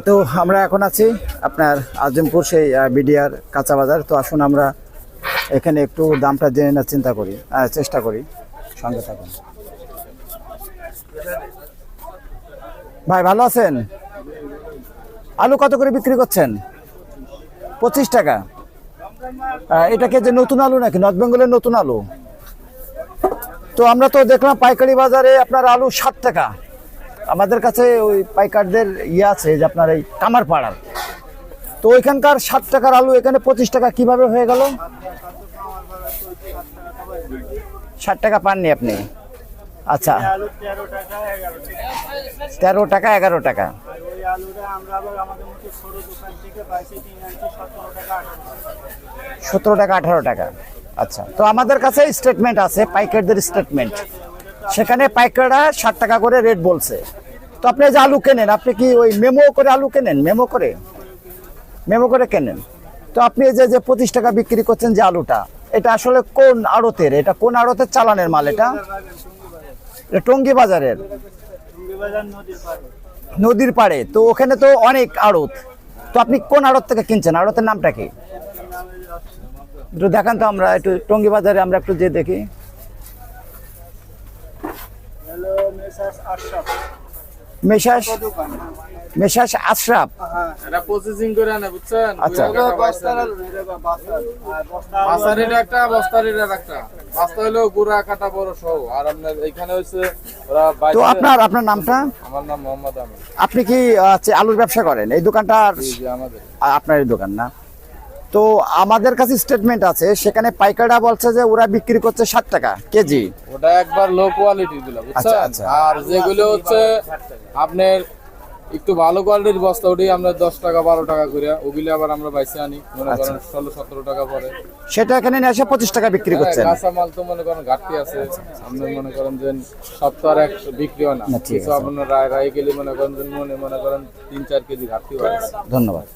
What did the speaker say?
তো আমরা এখন আছি আপনার আজিমপুর সেই বিডিআর কাঁচা বাজার। তো আসুন আমরা এখানে একটু দামটা জেনে নেওয়ার চেষ্টা করি। সঙ্গে থাকুন। ভাই ভালো আছেন? আলু কত করে বিক্রি করছেন? 25 টাকা। এটাকে যে নতুন আলু নাকি নর্থ বেঙ্গলের নতুন আলু? তো আমরা তো দেখলাম পাইকারি বাজারে আপনার আলু 60 টাকা। আমাদের কাছে ওই পাইকারদের আছে যে আপনার এই কামার পাড়ার, তো ওইখানকার 60 টাকার আলু এখানে 25 টাকা কিভাবে হয়ে গেল? 60 টাকা পাননি আপনি? আচ্ছা, 13 টাকা 11 টাকা। 17 টাকা 18 টাকা। আচ্ছা, তো আমাদের কাছে স্টেটমেন্ট আছে, পাইকারদের স্টেটমেন্ট, সেখানে পাইকাররা 60 টাকা করে রেট বলছে। তো আপনি যে আলু কেনেন, আপনি কি ওই মেমো করে আলু কেনেন? মেমো করে কেনেন? তো আপনি যে 25 টাকা বিক্রি করছেন যে আলুটা, এটা আসলে কোন আড়তের? এটা কোন আড়তের চালানের মাল? এটা টঙ্গী বাজারের, নদীর পাড়ে। তো ওখানে তো অনেক আড়ত। তো আপনি কোন আড়ত থেকে কিনছেন? আড়তের নামটা কি একটু দেখান তো, আমরা একটু টঙ্গী বাজারে আমরা একটু যে দেখি। মেসাস আশরাফ। এটা প্রসেসিং করে আনে, বুঝছেন? আচ্ছা, বস্তার এটা একটা, বস্তার এটা একটা। বস্তা হলো গুড়া কাটা বড় সহ। আর আপনার এখানে হচ্ছে ওরা তো আপনার নামটা? আমার নাম মোহাম্মদ আমিন। আপনি কি আলুর ব্যবসা করেন? এই দোকানটা আমাদের, আপনার এই দোকান না? তো আমাদের কাছে স্টেটমেন্ট আছে, সেখানে পাইকাররা বলছে যে ওরা বিক্রি করছে 60 টাকা কেজি। ওটা একবার লো কোয়ালিটি গুলো, বুঝছেন? আচ্ছা। আর যেগুলো হচ্ছে আপনার একটু ভালো কোয়ালিটির বস্তা, ওটাই আমরা 10 টাকা 12 টাকা করে, ওগুলো আবার আমরা বাইসে আনি, মনে করেন 16-17 টাকা পরে। সেটা এখানে নিয়ে এসে 25 টাকা বিক্রি করছেন। কাঁচা মাল তো মনে করেন ঘাটতি আছে, আপনি মনে করেন যে সপ্তাহ এক বিক্রি হয় না, কিছু আপনার রায় গেলে মনে করেন 3-4 কেজি ঘাটতি হয়। ধন্যবাদ।